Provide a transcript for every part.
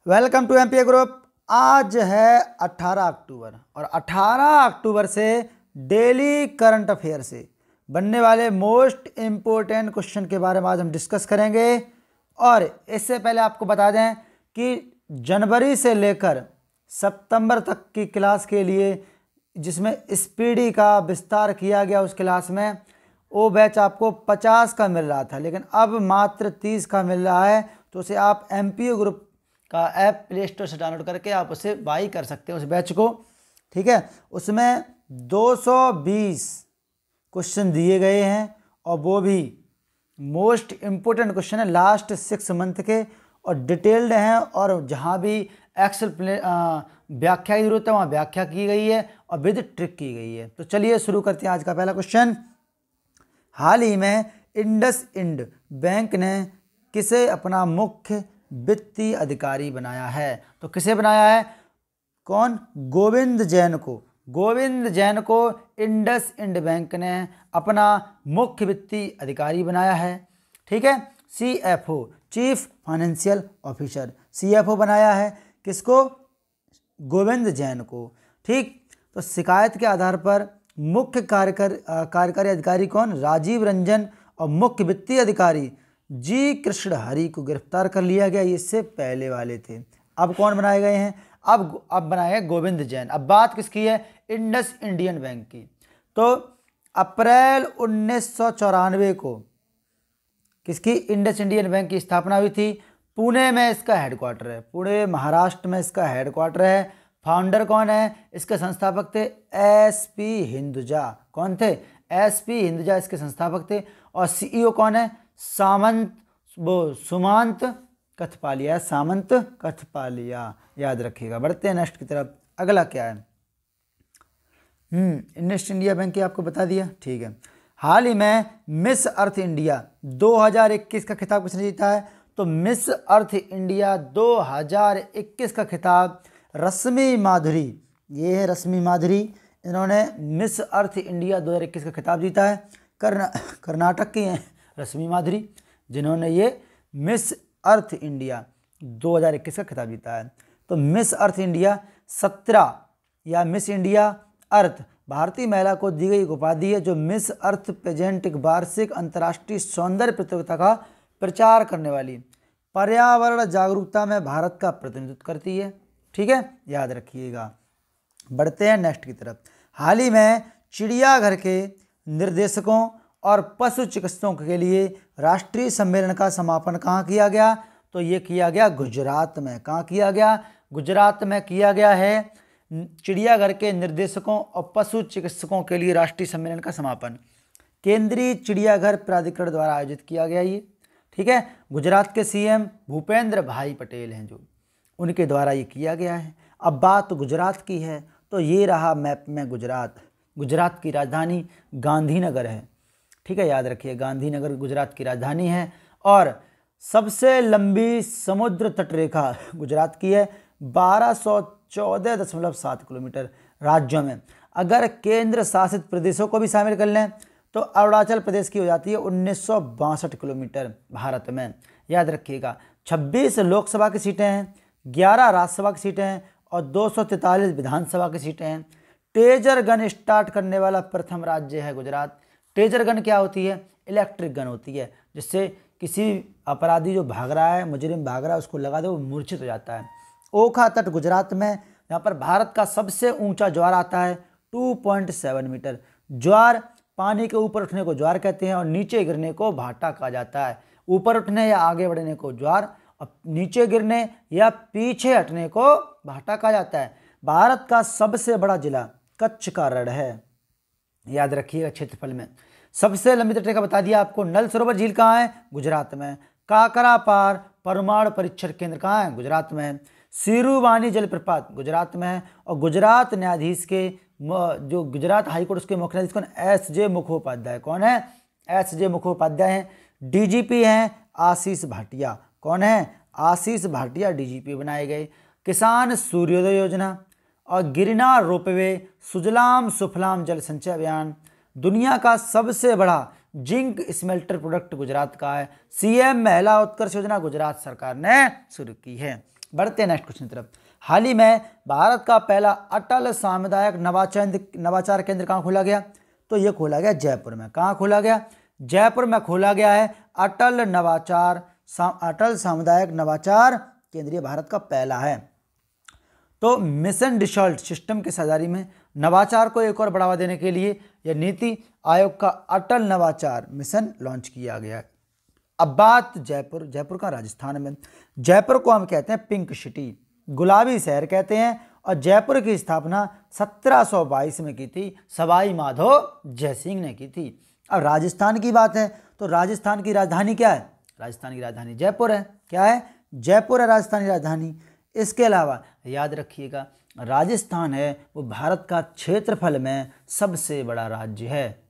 Welcome to MPa group. आज है 18 अक्टूबर और 18 अक्टूबर से डेली करंट अफेयर से बनने वाले मोस्ट इम्पोर्टेंट क्वेश्चन के बारे में आज हम डिस्कस करेंगे। और इससे पहले आपको बता दें कि जनवरी से लेकर सितंबर तक की क्लास के लिए जिसमें स्पीडी का विस्तार किया गया, उस क्लास में वो बैच आपको 50 का मिल रहा था, लेकिन अब मात्र 30 का मिल रहा है। तो उसे आप एमपीए ग्रुप का ऐप प्ले स्टोर से डाउनलोड करके आप उसे बाई कर सकते हैं, उस बैच को। ठीक है, उसमें 220 क्वेश्चन दिए गए हैं और वो भी मोस्ट इम्पोर्टेंट क्वेश्चन है लास्ट 6 मंथ के, और डिटेल्ड हैं। और जहाँ भी एक्सेल व्याख्या की जरूरत है वहाँ व्याख्या की गई है और विद ट्रिक की गई है। तो चलिए शुरू करते हैं आज का पहला क्वेश्चन। हाल ही में इंडसइंड बैंक ने किसे अपना मुख्य वित्तीय अधिकारी बनाया है? तो किसे बनाया है? कौन? गोविंद जैन को। गोविंद जैन को इंडसइंड बैंक ने अपना मुख्य वित्तीय अधिकारी बनाया है। ठीक है, CFO, chief financial officer, CFO बनाया है किसको? गोविंद जैन को। ठीक, तो शिकायत के आधार पर मुख्य कार्यकारी अधिकारी कौन? राजीव रंजन, और मुख्य वित्तीय अधिकारी जी कृष्ण हरि को गिरफ्तार कर लिया गया। ये इससे पहले वाले थे। अब कौन बनाए गए हैं? अब बनाए गए गोविंद जैन। अब बात किसकी है? इंडस इंडियन बैंक की। तो अप्रैल 1994 को किसकी? इंडस इंडियन बैंक की स्थापना हुई थी। पुणे में इसका हेडक्वार्टर है, पुणे महाराष्ट्र में इसका हेडक्वार्टर है। फाउंडर कौन है? इसके संस्थापक थे एसपी हिंदुजा। कौन थे? एसपी हिंदुजा इसके संस्थापक थे। और सीईओ कौन है? सुमंत कथपालिया, सामंत कथपालिया, याद रखिएगा। बढ़ते हैं नेक्स्ट की तरफ। अगला क्या है? इंडस इंडिया बैंक की आपको बता दिया। ठीक है, हाल ही में मिस अर्थ इंडिया 2021 का खिताब किसने जीता है? तो मिस अर्थ इंडिया 2021 का खिताब रश्मि माधुरी, ये है रश्मि माधुरी, इन्होंने मिस अर्थ इंडिया 2021 का खिताब जीता है। कर्नाटक की हैं रश्मि माधुरी, जिन्होंने ये मिस अर्थ इंडिया 2021 का खिताब जीता है। तो मिस अर्थ इंडिया 17 या मिस इंडिया अर्थ भारतीय महिला को दी गई उपाधि है, जो मिस अर्थ पेजेंट एक वार्षिक अंतर्राष्ट्रीय सौंदर्य प्रतियोगिता का प्रचार करने वाली पर्यावरण जागरूकता में भारत का प्रतिनिधित्व करती है। ठीक है, याद रखिएगा। बढ़ते हैं नेक्स्ट की तरफ। हाल ही में चिड़ियाघर के निर्देशकों और पशु चिकित्सकों के लिए राष्ट्रीय सम्मेलन का समापन कहाँ किया गया? तो ये किया गया गुजरात में। कहाँ किया गया? गुजरात में किया गया है। चिड़ियाघर के निर्देशकों और पशु चिकित्सकों के लिए राष्ट्रीय सम्मेलन का समापन केंद्रीय चिड़ियाघर प्राधिकरण द्वारा आयोजित किया गया ये। ठीक है, गुजरात के सीएम भूपेंद्र भाई पटेल हैं, जो उनके द्वारा ये किया गया है। अब बात गुजरात की है, तो ये रहा मैप में गुजरात। गुजरात की राजधानी गांधीनगर है। ठीक है, याद रखिए, गांधीनगर गुजरात की राजधानी है। और सबसे लंबी समुद्र तटरेखा गुजरात की है 1214.7 किलोमीटर राज्यों में। अगर केंद्र शासित प्रदेशों को भी शामिल कर लें तो अरुणाचल प्रदेश की हो जाती है 1962 किलोमीटर भारत में। याद रखिएगा, 26 लोकसभा की सीटें हैं, 11 राज्यसभा की सीटें हैं और 243 विधानसभा की सीटें हैं। टेजर गन स्टार्ट करने वाला प्रथम राज्य है गुजरात। टेजर गन क्या होती है? इलेक्ट्रिक गन होती है, जिससे किसी अपराधी जो भाग रहा है, मुजरिम भाग रहा है, उसको लगा दो, वो मूर्छित हो जाता है। ओखा तट गुजरात में, यहाँ पर भारत का सबसे ऊंचा ज्वार आता है 2.7 मीटर। ज्वार पानी के ऊपर उठने को ज्वार कहते हैं और नीचे गिरने को भाटा कहा जाता है। ऊपर उठने या आगे बढ़ने को ज्वार, और नीचे गिरने या पीछे हटने को भाटा कहा जाता है। भारत का सबसे बड़ा जिला कच्छ का रण है, याद रखिएगा, क्षेत्रफल में। सबसे लंबी तटरेखा बता दिया आपको। नल सरोवर झील कहाँ है? गुजरात में। काकरा पार परमाणु परीक्षण केंद्र कहाँ है? गुजरात में है। सिरुवानी जलप्रपात गुजरात में है। और गुजरात न्यायाधीश के जो गुजरात हाईकोर्ट उसके मुख्य न्यायाधीश कौन? एस.जे. मुखोपाध्याय। कौन है? एस.जे. मुखोपाध्याय हैं। डीजीपी हैं आशीष भाटिया। कौन है? आशीष भाटिया डीजीपी बनाए गए। किसान सूर्योदय योजना और गिरनार रोपवे, सुजलाम सुफलाम जल संचय अभियान। दुनिया का सबसे बड़ा जिंक स्मेल्टर प्रोडक्ट गुजरात का है। सीएम महिला उत्कर्ष योजना गुजरात सरकार ने शुरू की है। बढ़ते हैं नेक्स्ट क्वेश्चन की तरफ। हाल ही में भारत का पहला अटल सामुदायिक नवाचार केंद्र कहाँ खोला गया? तो ये खोला गया जयपुर में। कहाँ खोला गया? जयपुर में खोला गया है अटल सामुदायिक नवाचार केंद्र। ये भारत का पहला है। तो मिशन डिसॉल्ट सिस्टम की साझेदारी में नवाचार को एक और बढ़ावा देने के लिए यह नीति आयोग का अटल नवाचार मिशन लॉन्च किया गया है। अब बात जयपुर का राजस्थान में। जयपुर को हम कहते हैं पिंक सिटी, गुलाबी शहर कहते हैं। और जयपुर की स्थापना 1722 में की थी, सवाई माधो जयसिंह ने की थी। अब राजस्थान की बात है तो राजस्थान की राजधानी क्या है? राजस्थान की राजधानी जयपुर है। क्या है? जयपुर है राजस्थान की राजधानी। इसके अलावा याद रखिएगा, राजस्थान है वो भारत का क्षेत्रफल में सबसे बड़ा राज्य है।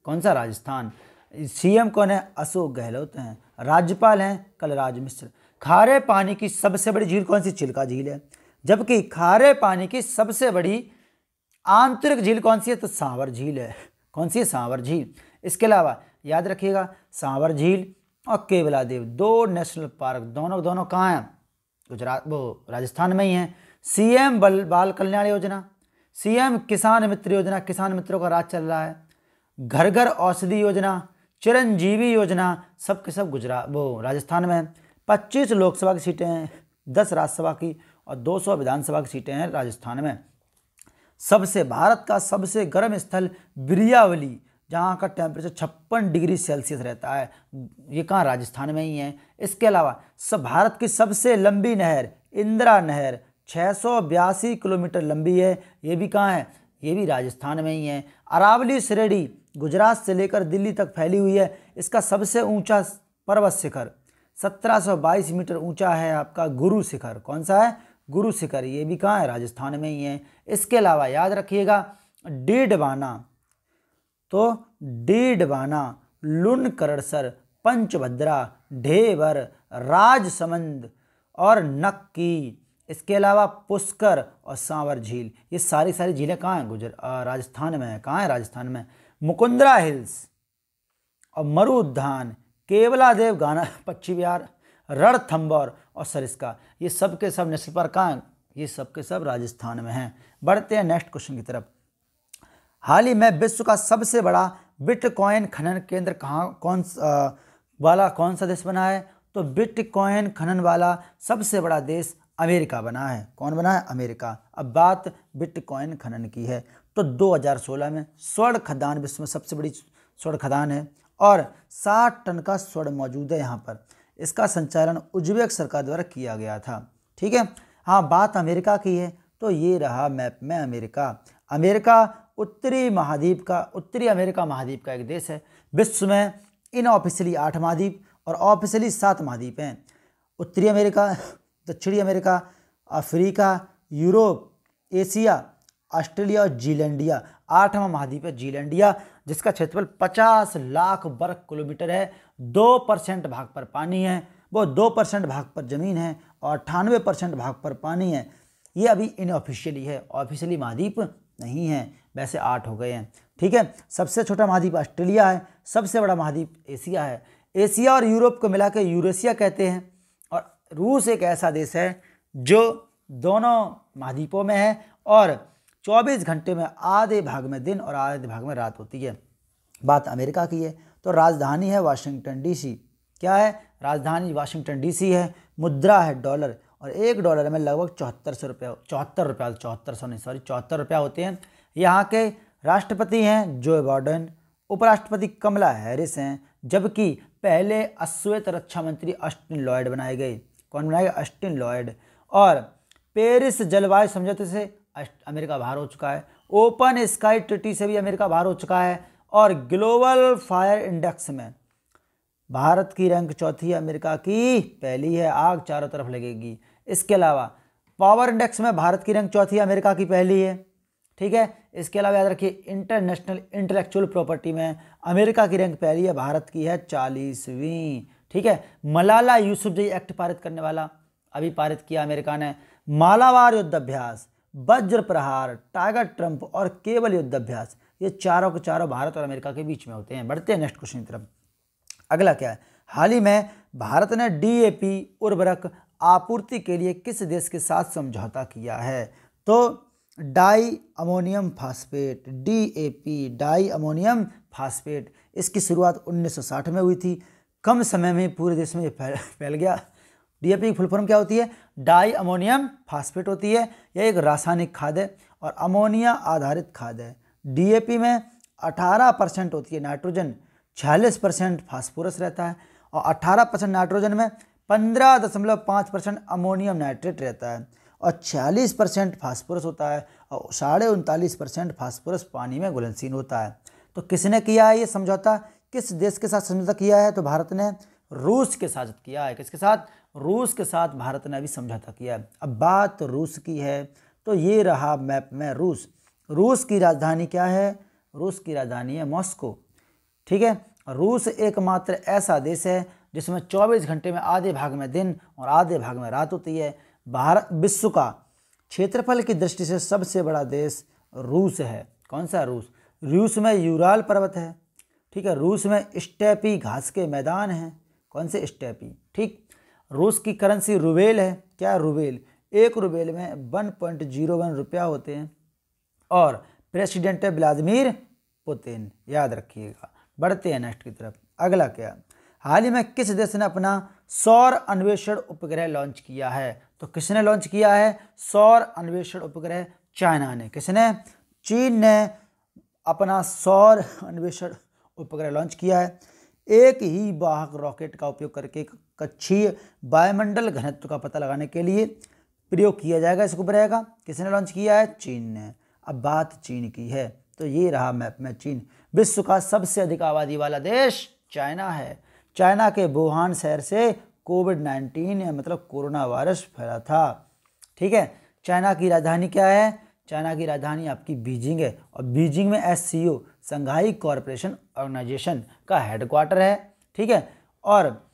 कौन सा? राजस्थान। सीएम कौन है? अशोक गहलोत हैं। राज्यपाल हैं कलराज मिश्र। खारे पानी की सबसे बड़ी झील कौन सी? चिल्का झील है। जबकि खारे पानी की सबसे बड़ी आंतरिक झील कौन सी है? तो सांवर झील है। कौन सी है? सांवर झील। इसके अलावा याद रखिएगा, सांवर झील और केवलादेव दो नेशनल पार्क दोनों कहाँ हैं? गुजरात, वो राजस्थान में ही हैं। सीएम बाल कल्याण योजना, सीएम किसान मित्र योजना, किसान मित्रों का राज चल रहा है। घर घर औषधि योजना, चिरंजीवी योजना, सब के सब राजस्थान में है। 25 लोकसभा की सीटें हैं, 10 राज्यसभा की और 200 विधानसभा की सीटें हैं राजस्थान में। भारत का सबसे गर्म स्थल बिरियावली, जहाँ का टेम्परेचर 56 डिग्री सेल्सियस रहता है, ये कहाँ? राजस्थान में ही है। इसके अलावा भारत की सबसे लंबी नहर इंदिरा नहर 682 किलोमीटर लंबी है, ये भी कहाँ है? ये भी राजस्थान में ही है। अरावली श्रेणी गुजरात से लेकर दिल्ली तक फैली हुई है। इसका सबसे ऊंचा पर्वत शिखर 1722 मीटर ऊंचा है आपका गुरु शिखर। कौन सा है? गुरु शिखर। ये भी कहाँ है? राजस्थान में ही है। इसके अलावा याद रखिएगा, डीडवाना, तो डीडवाना, लुनकरसर, पंचभद्रा, ढेबर, राजसमंद और नक्की, इसके अलावा पुष्कर और सांवर झील, ये सारी झीलें कहाँ हैं? राजस्थान में है। कहाँ है? राजस्थान में। मुकुंदरा हिल्स और मरु उद्यान, केवलादेव गाना पक्षी विहार, रणथंभौर और सरिस्का, ये सब के सब नेशनल पार्क कहाँ हैं? ये सब के सब राजस्थान में हैं। बढ़ते हैं नेक्स्ट क्वेश्चन की तरफ। हाल ही में विश्व का सबसे बड़ा बिटकॉइन खनन केंद्र कौन सा देश बना है? तो बिटकॉइन खनन वाला सबसे बड़ा देश अमेरिका बना है। कौन बना है? अमेरिका। अब बात बिटकॉइन खनन की है तो 2016 में स्वर्ण खदान, विश्व में सबसे बड़ी स्वर्ण खदान है और 60 टन का स्वर्ण मौजूद है यहाँ पर। इसका संचालन उज्बेक सरकार द्वारा किया गया था। ठीक है। हाँ, बात अमेरिका की है तो ये रहा मैप में अमेरिका। अमेरिका उत्तरी अमेरिका महाद्वीप का एक देश है। विश्व में इनऑफिशियली 8 महाद्वीप और ऑफिशियली 7 महाद्वीप हैं। उत्तरी अमेरिका, दक्षिणी America, Africa, Europe, Asia, Australia और जीलैंडिया। 8वां महाद्वीप है जीलैंडिया, जिसका क्षेत्रफल 50 लाख वर्ग किलोमीटर है। 2% भाग पर पानी है, वो 2% भाग पर ज़मीन है और 98% भाग पर पानी है। ये अभी इनऑफिशियली है, ऑफिशियली महाद्वीप नहीं है। वैसे 8 हो गए हैं। ठीक है। सबसे छोटा महाद्वीप ऑस्ट्रेलिया है, सबसे बड़ा महाद्वीप एशिया है। एशिया और यूरोप को मिला के यूरेशिया कहते हैं। और रूस एक ऐसा देश है जो दोनों महाद्वीपों में है और 24 घंटे में आधे भाग में दिन और आधे भाग में रात होती है। बात अमेरिका की है तो राजधानी है वाशिंगटन डीसी। क्या है? राजधानी वाशिंगटन डीसी है। मुद्रा है डॉलर और $1 में लगभग 74 रुपया होते हैं। यहाँ के राष्ट्रपति हैं जो बाइडेन, उपराष्ट्रपति कमला हैरिस हैं, जबकि पहले अश्वेत रक्षा मंत्री ऑस्टिन लॉयड बनाए गए। कौन बनाए गए? Austin Lloyd. और पेरिस जलवायु समझौते से अमेरिका बाहर हो चुका है। ओपन स्काई ट्रीटी से भी अमेरिका बाहर हो चुका है। और ग्लोबल फायर इंडेक्स में भारत की रैंक 4थी है, अमेरिका की पहली है। आग चारों तरफ लगेगी। इसके अलावा पावर इंडेक्स में भारत की रैंक 4थी है, अमेरिका की पहली है। ठीक है। इसके अलावा याद रखिए इंटरनेशनल इंटेलेक्चुअल प्रॉपर्टी में अमेरिका की रैंक पहली है, भारत की है 40वीं। ठीक है। मलाला यूसुफजई एक्ट पारित करने वाला अभी पारित किया अमेरिका ने। मालाबार युद्धाभ्यास, वज्र प्रहार, टाइगर ट्रंप और केवल युद्धाभ्यास, ये चारों के चारों भारत और अमेरिका के बीच में होते हैं। बढ़ते हैं नेक्स्ट क्वेश्चन की तरफ। अगला क्या है? हाल ही में भारत ने डीएपी उर्वरक आपूर्ति के लिए किस देश के साथ समझौता किया है? तो di ammonium phosphate, DAP, di ammonium phosphate, इसकी शुरुआत 1960 में हुई थी। कम समय में पूरे देश में ये फैल गया। DAP की फुल फॉर्म क्या होती है? डाई अमोनियम फास्फेट होती है। यह एक रासायनिक खाद है और अमोनिया आधारित खाद है। DAP में 18% होती है नाइट्रोजन, 46% फास्फोरस रहता है और 18% नाइट्रोजन में 15.5% अमोनियम नाइट्रेट रहता है और 46% फास्फोरस होता है और 39.5% फास्फोरस पानी में घुलनशील होता है। तो किसने किया है ये समझौता? किस देश के साथ समझौता किया है? तो भारत ने रूस के साथ किया है। किसके साथ? रूस के साथ भारत ने अभी समझौता किया है। अब बात रूस की है तो ये रहा मैप में रूस। रूस की राजधानी क्या है? रूस की राजधानी है मॉस्को। ठीक है। रूस एकमात्र ऐसा देश है जिसमें 24 घंटे में आधे भाग में दिन और आधे भाग में रात होती है। भारत विश्व का क्षेत्रफल की दृष्टि से सबसे बड़ा देश रूस है। कौन सा? रूस। रूस में यूराल पर्वत है। ठीक है। रूस में स्टेपी घास के मैदान हैं। कौन से? स्टेपी। ठीक। रूस की करेंसी रूबेल है। क्या? रूबेल। एक रूबेल में 1.01 रुपया होते हैं और प्रेसिडेंट है व्लादिमीर पुतिन। याद रखिएगा। बढ़ते हैं नेक्स्ट की तरफ। अगला क्या? हाल ही में किस देश ने अपना सौर अन्वेषण उपग्रह लॉन्च किया है? तो किसने लॉन्च किया है सौर अन्वेषण उपग्रह? चाइना ने। किसने? चीन ने अपना सौर अन्वेषण उपग्रह लॉन्च किया है। एक ही वाहक रॉकेट का उपयोग करके कक्षीय वायुमंडल घनत्व का पता लगाने के लिए प्रयोग किया जाएगा इस उपग्रह का। किसने लॉन्च किया है? चीन ने। अब बात चीन की है तो ये रहा मैप में चीन। विश्व का सबसे अधिक आबादी वाला देश चाइना है। चाइना के वुहान शहर से कोविड-19 मतलब कोरोना वायरस फैला था। ठीक है। चाइना की राजधानी क्या है? चाइना की राजधानी आपकी बीजिंग है और बीजिंग में SCO संघाई कॉरपोरेशन ऑर्गेनाइजेशन का हेडक्वार्टर है। ठीक है। और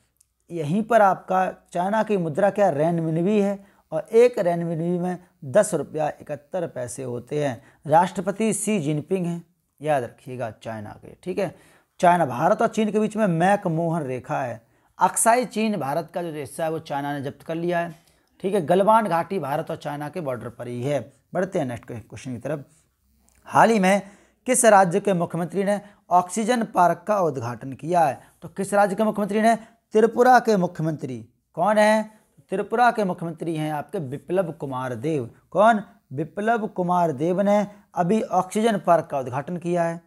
यहीं पर आपका चाइना की मुद्रा क्या? रेनमिनबी है और एक रेनमिनबी में 10 रुपया 71 पैसे होते हैं। राष्ट्रपति शी जिनपिंग हैं। याद रखिएगा चाइना के। ठीक है। चाइना, भारत और चीन के बीच में मैकमोहन रेखा है। अक्साई चीन भारत का जो हिस्सा है वो चाइना ने जब्त कर लिया है। ठीक है। गलवान घाटी भारत और चाइना के बॉर्डर पर ही है। बढ़ते हैं नेक्स्ट क्वेश्चन की तरफ। हाल ही में किस राज्य के मुख्यमंत्री ने ऑक्सीजन पार्क का उद्घाटन किया है? तो किस राज्य के मुख्यमंत्री ने? त्रिपुरा के मुख्यमंत्री। कौन है? त्रिपुरा के मुख्यमंत्री हैं आपके बिप्लब कुमार देव। कौन? बिप्लब कुमार देव ने अभी ऑक्सीजन पार्क का उद्घाटन किया है।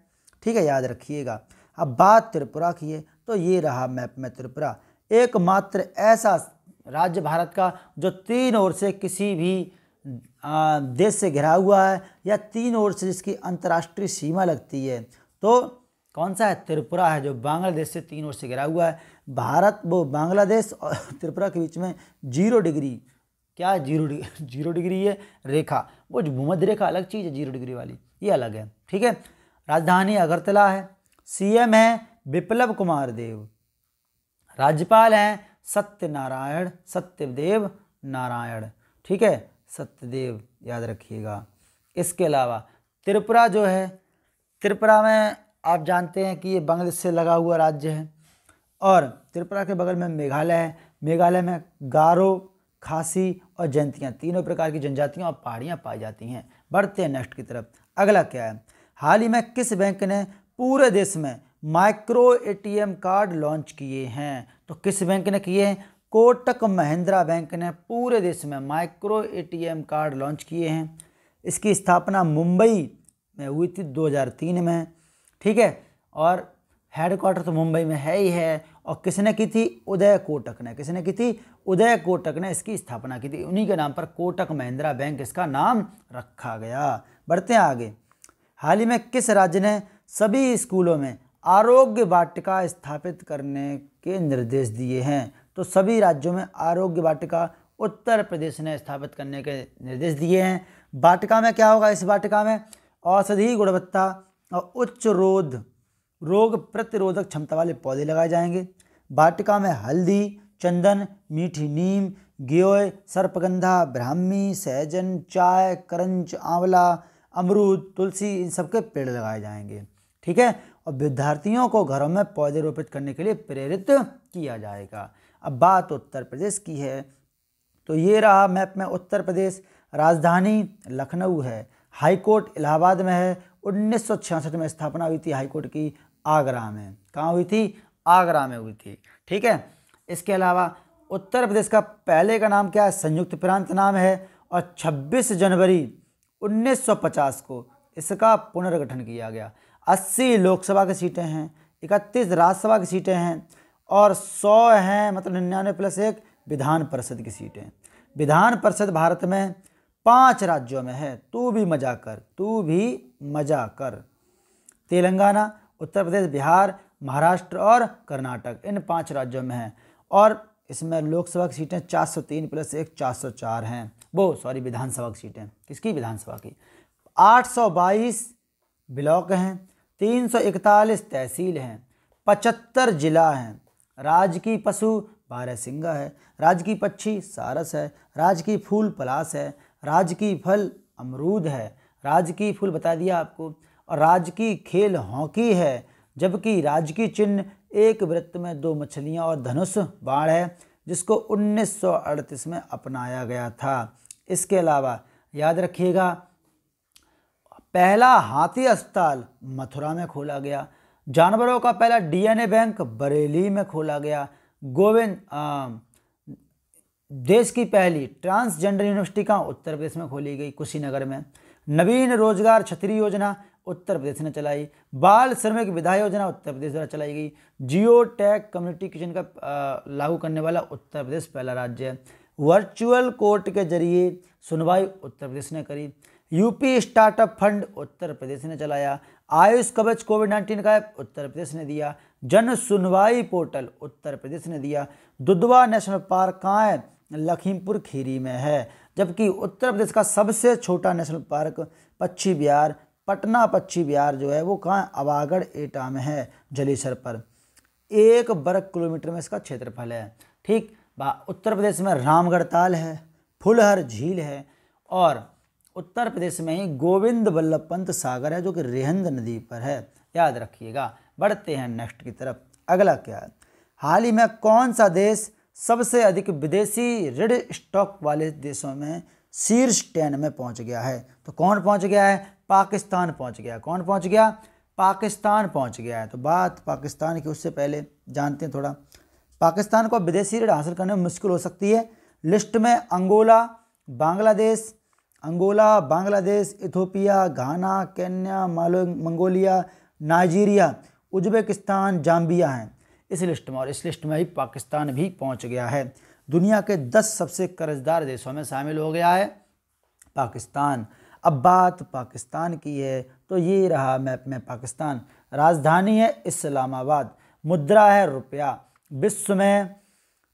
ठीक है। याद रखिएगा। अब बात त्रिपुरा की है तो ये रहा मैप में त्रिपुरा। एकमात्र ऐसा राज्य भारत का जो 3 ओर से किसी भी देश से घिरा हुआ है या 3 ओर से जिसकी अंतर्राष्ट्रीय सीमा लगती है तो कौन सा है? त्रिपुरा है, जो बांग्लादेश से 3 ओर से घिरा हुआ है। भारत वो बांग्लादेश और त्रिपुरा के बीच में 0 डिग्री, क्या 0 डिग्री है रेखा। वो जो भूमध्य रेखा अलग चीज़ है, 0 डिग्री वाली ये अलग है। ठीक है। राजधानी अगरतला है। CM है बिप्लब कुमार देव। राज्यपाल हैं सत्यदेव नारायण। ठीक है। सत्यदेव याद रखिएगा। इसके अलावा त्रिपुरा जो है, त्रिपुरा में आप जानते हैं कि ये बांग्लादेश से लगा हुआ राज्य है और त्रिपुरा के बगल में मेघालय है। मेघालय में गारो, खासी और जयंतियाँ, तीनों प्रकार की जनजातियाँ और पहाड़ियाँ पाई जाती हैं। बढ़ते हैं नेक्स्ट की तरफ। अगला क्या है? हाल ही में किस बैंक ने पूरे देश में माइक्रो ATM कार्ड लॉन्च किए हैं? तो किस बैंक ने किए हैं? कोटक महिंद्रा बैंक ने पूरे देश में माइक्रो ATM कार्ड लॉन्च किए हैं। इसकी स्थापना मुंबई में हुई थी 2003 में। ठीक है। और हेडक्वार्टर तो मुंबई में है ही है। और किसने की थी? उदय कोटक ने। किसने की थी? उदय कोटक ने इसकी स्थापना की थी। उन्हीं के नाम पर कोटक महिंद्रा बैंक इसका नाम रखा गया। बढ़ते हैं आगे। हाल ही में किस राज्य ने सभी स्कूलों में आरोग्य वाटिका स्थापित करने के निर्देश दिए हैं? तो सभी राज्यों में आरोग्य वाटिका उत्तर प्रदेश ने स्थापित करने के निर्देश दिए हैं। वाटिका में क्या होगा? इस वाटिका में औषधि गुणवत्ता और उच्च रोग प्रतिरोधक क्षमता वाले पौधे लगाए जाएंगे। वाटिका में हल्दी, चंदन, मीठी नीम, गियोय, सर्पगंधा, ब्राह्मी, सहजन, चाय, करंच, आंवला, अमरूद, तुलसी, इन सब के पेड़ लगाए जाएंगे। ठीक है। और विद्यार्थियों को घरों में पौधे रोपित करने के लिए प्रेरित किया जाएगा। अब बात उत्तर प्रदेश की है तो ये रहा मैप में उत्तर प्रदेश। राजधानी लखनऊ है, हाईकोर्ट इलाहाबाद में है, 1966 में स्थापना हुई थी हाईकोर्ट की आगरा में। कहाँ हुई थी? आगरा में हुई थी। ठीक है। इसके अलावा उत्तर प्रदेश का पहले का नाम क्या है? संयुक्त प्रांत नाम है, और 26 जनवरी 1950 को इसका पुनर्गठन किया गया। 80 लोकसभा की सीटें हैं, 31 राज्यसभा की सीटें हैं, और 100 हैं, मतलब 99 प्लस 1 विधान परिषद की सीटें। विधान परिषद भारत में 5 राज्यों में है। तू भी मजा कर। तेलंगाना, उत्तर प्रदेश, बिहार, महाराष्ट्र और कर्नाटक, इन 5 राज्यों में है। और इसमें लोकसभा की सीटें 403 प्लस 1 404 हैं। विधानसभा की सीटें। किसकी? विधानसभा की। 822 ब्लॉक हैं, 341 तहसील हैं, 75 जिला हैं। राज्य की पशु बारहसिंगा है, राज्य की पक्षी सारस है, राज्य की फूल पलाश है, राज्य की फल अमरूद है, राज्य की फूल बता दिया आपको, और राज्य की खेल हॉकी है। जबकि राज्य की चिन्ह एक वृत्त में 2 मछलियां और धनुष बाण है, जिसको 1938 में अपनाया गया था। इसके अलावा याद रखिएगा, पहला हाथी अस्पताल मथुरा में खोला गया। जानवरों का पहला DNA बैंक बरेली में खोला गया। देश की पहली ट्रांसजेंडर यूनिवर्सिटी का उत्तर प्रदेश में खोली गई, कुशीनगर में। नवीन रोजगार छतरी योजना उत्तर प्रदेश ने चलाई। बाल श्रमिक विधा योजना उत्तर प्रदेश द्वारा चलाई गई। जियो टैग कम्युनिटी किचन का लागू करने वाला उत्तर प्रदेश पहला राज्य है। वर्चुअल कोर्ट के जरिए सुनवाई उत्तर प्रदेश ने करी। UP startup fund Uttar Pradesh ने चलाया। आयुष कवच कोविड-19 का ऐप उत्तर प्रदेश ने दिया। जन सुनवाई पोर्टल उत्तर प्रदेश ने दिया। दुधवा नेशनल पार्क कहाँ है? लखीमपुर खीरी में है। जबकि उत्तर प्रदेश का सबसे छोटा नेशनल पार्क पक्षी विहार, पटना पक्षी विहार जो है वो कहाँ है? अवागढ़ एटा में है, जलेसर पर। 1 वर्ग किलोमीटर में इसका क्षेत्रफल है। ठीक। उत्तर प्रदेश में रामगढ़ ताल है, फुलहर झील है, और उत्तर प्रदेश में ही गोविंद वल्लभ पंत सागर है, जो कि रिहंद नदी पर है। याद रखिएगा। बढ़ते हैं नेक्स्ट की तरफ। अगला क्या है? हाल ही में कौन सा देश सबसे अधिक विदेशी ऋण स्टॉक वाले देशों में शीर्ष 10 में पहुंच गया है? तो कौन पहुंच गया है? पाकिस्तान पहुंच गया। कौन पहुंच गया? पाकिस्तान पहुंच गया है। तो बात पाकिस्तान की, उससे पहले जानते हैं थोड़ा। पाकिस्तान को विदेशी ऋण हासिल करने में मुश्किल हो सकती है। लिस्ट में Angola, Bangladesh, Ethiopia, Ghana, Kenya, Mongolia, Nigeria, Uzbekistan, Zambia हैं इस लिस्ट में। और इस लिस्ट में ही पाकिस्तान भी पहुंच गया है। दुनिया के 10 सबसे कर्जदार देशों में शामिल हो गया है पाकिस्तान। अब बात पाकिस्तान की है, तो ये रहा मैप में पाकिस्तान। राजधानी है इस्लामाबाद, मुद्रा है रुपया। विश्व में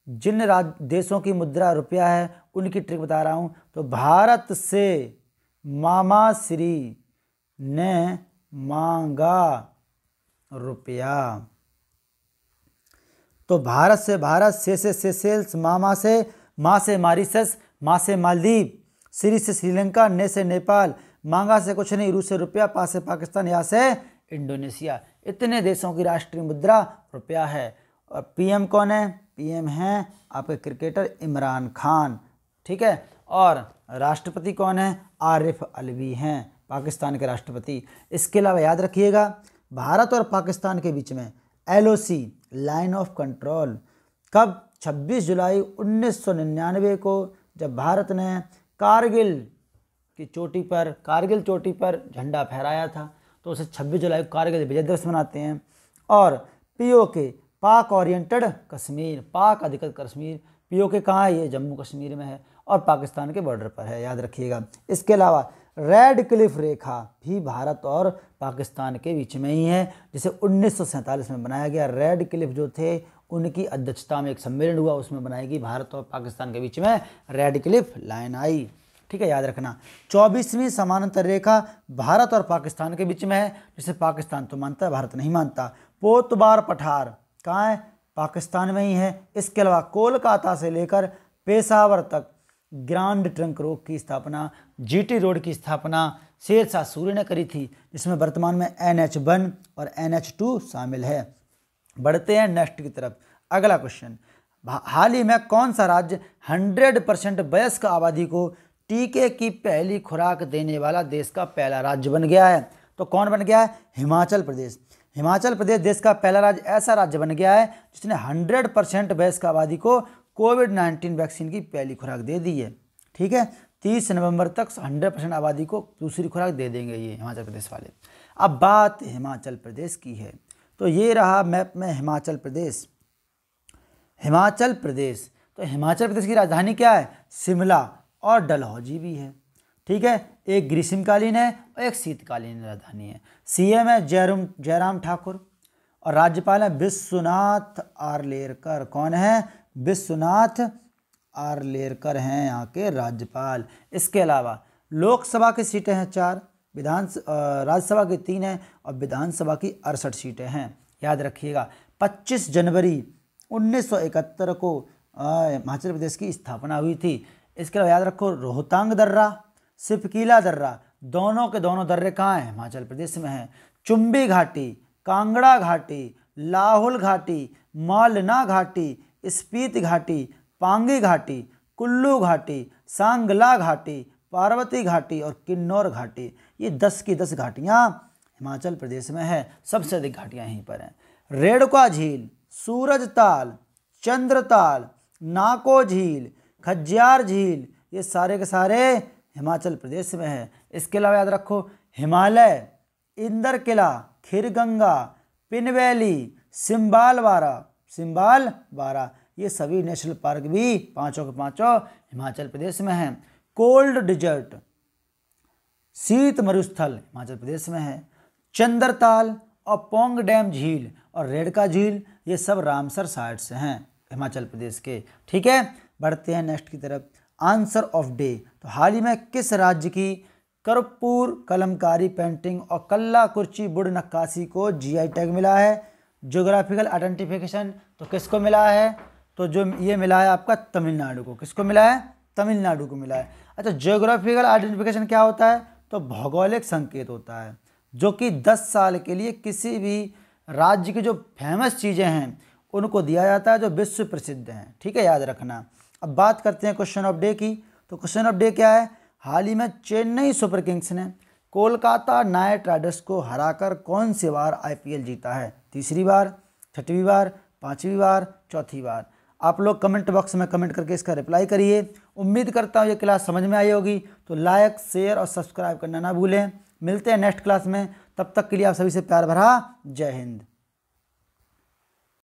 जिन देशों की मुद्रा रुपया है उनकी ट्रिक बता रहा हूँ। तो भारत से मामा श्री ने मांगा रुपया। तो भारत से सेशेल्स, मामा से माँ से मॉरिशस, माँ से मालदीव, श्री से श्रीलंका, ने से नेपाल, मांगा से कुछ नहीं, रूस से रुपया, पा से पाकिस्तान, यहाँ से इंडोनेशिया। इतने देशों की राष्ट्रीय मुद्रा रुपया है। और पीएम कौन है? पीएम हैं आपके क्रिकेटर इमरान खान। ठीक है। और राष्ट्रपति कौन है? आरिफ अलवी हैं पाकिस्तान के राष्ट्रपति। इसके अलावा याद रखिएगा, भारत और पाकिस्तान के बीच में LOC लाइन ऑफ कंट्रोल कब? 26 जुलाई 1999 को, जब भारत ने कारगिल चोटी पर झंडा फहराया था। तो उसे 26 जुलाई को कारगिल विजय दिवस मनाते हैं। और POK पाक ओरिएंटेड कश्मीर, पाक अधिकृत कश्मीर, POK कहाँ है? ये जम्मू कश्मीर में है और पाकिस्तान के बॉर्डर पर है। याद रखिएगा। इसके अलावा रेड क्लिफ रेखा भी भारत और पाकिस्तान के बीच में ही है, जिसे 1947 में बनाया गया। रेड क्लिफ जो थे उनकी अध्यक्षता में एक सम्मेलन हुआ, उसमें बनाई गई। भारत और पाकिस्तान के बीच में रेड क्लिफ लाइन आई। ठीक है, याद रखना। 24वीं समानांतर रेखा भारत और पाकिस्तान के बीच में है, जिसे पाकिस्तान तो मानता है, भारत नहीं मानता। पोतबार पठार कहाँ है? पाकिस्तान में ही है। इसके अलावा कोलकाता से लेकर पेशावर तक ग्रांड ट्रंक रोड की स्थापना, GT रोड की स्थापना शेरशाह सूरी ने करी थी, जिसमें वर्तमान में NH1 और NH2 शामिल है। बढ़ते हैं नेक्स्ट की तरफ। अगला क्वेश्चन, हाल ही में कौन सा राज्य 100% वयस्क आबादी को टीके की पहली खुराक देने वाला देश का पहला राज्य बन गया है? तो कौन बन गया है? हिमाचल प्रदेश। हिमाचल प्रदेश देश का पहला राज्य ऐसा राज्य बन गया है जिसने 100% वयस्क आबादी को कोविड-19 वैक्सीन की पहली खुराक दे दी है। ठीक है, 30 नवंबर तक 100% आबादी को दूसरी खुराक दे देंगे ये हिमाचल प्रदेश वाले। अब बात हिमाचल प्रदेश की है, तो ये रहा मैप में हिमाचल प्रदेश। हिमाचल प्रदेश, तो हिमाचल प्रदेश की राजधानी क्या है? शिमला, और डलहौजी भी है। ठीक है, एक ग्रीष्मकालीन है और एक शीतकालीन राजधानी है। सीएम है जयराम ठाकुर और राज्यपाल है विश्वनाथ आर्लेकर। कौन है? विश्वनाथ आर्लेकर हैं यहाँ के राज्यपाल। इसके अलावा लोकसभा की सीटें हैं 4, राज्यसभा की 3 हैं और विधानसभा की 68 सीटें हैं। याद रखिएगा 25 जनवरी 1971 को हिमाचल प्रदेश की स्थापना हुई थी। इसके अलावा याद रखो रोहतांग दर्रा, सिपकीला दर्रा, दोनों के दोनों दर्रे कहाँ हैं? हिमाचल प्रदेश में हैं। चुम्बी घाटी, कांगड़ा घाटी, लाहौल घाटी, मालना घाटी, स्पीति घाटी, पांगी घाटी, कुल्लू घाटी, सांगला घाटी, पार्वती घाटी और किन्नौर घाटी, ये 10 की 10 घाटियाँ हिमाचल प्रदेश में है। सबसे अधिक घाटियाँ यहीं पर हैं। रेणुका झील, सूरजताल, चंद्रताल, नाको झील, खज्जियार झील, ये सारे के सारे हिमाचल प्रदेश में है। इसके अलावा याद रखो हिमालय, इंदर किला, खीरगंगा, पिनवैली, सिम्बाल बारा, ये सभी नेशनल पार्क भी पांचों के पांचों हिमाचल प्रदेश में हैं। कोल्ड डिजर्ट, शीत मरुस्थल हिमाचल प्रदेश में है। चंद्रताल और पोंग डैम झील और रेणुका झील, ये सब रामसर साइट से हैं हिमाचल प्रदेश के। ठीक है, बढ़ते हैं नेक्स्ट की तरफ। आंसर ऑफ डे, तो हाल ही में किस राज्य की कर्पूर कलमकारी पेंटिंग और कल्ला कुर्ची वुड नक्काशी को जीआई टैग मिला है? ज्योग्राफिकल आइडेंटिफिकेशन, तो किसको मिला है? तो जो ये मिला है आपका तमिलनाडु को। किसको मिला है? तमिलनाडु को मिला है। अच्छा, ज्योग्राफिकल आइडेंटिफिकेशन क्या होता है? तो भौगोलिक संकेत होता है जो कि 10 साल के लिए किसी भी राज्य की जो फेमस चीज़ें हैं उनको दिया जाता है जो विश्व प्रसिद्ध हैं। ठीक है, याद रखना। अब बात करते हैं क्वेश्चन ऑफ डे की। तो क्वेश्चन ऑफ डे क्या है? हाल ही में चेन्नई सुपर किंग्स ने कोलकाता नाइट राइडर्स को हराकर कौन सी बार आईपीएल जीता है? तीसरी बार, छठवीं बार, पांचवी बार, चौथी बार? आप लोग कमेंट बॉक्स में कमेंट करके इसका रिप्लाई करिए। उम्मीद करता हूँ ये क्लास समझ में आई होगी। तो लाइक, शेयर और सब्सक्राइब करना ना भूलें। मिलते हैं नेक्स्ट क्लास में, तब तक के लिए आप सभी से प्यार भरा जय हिंद।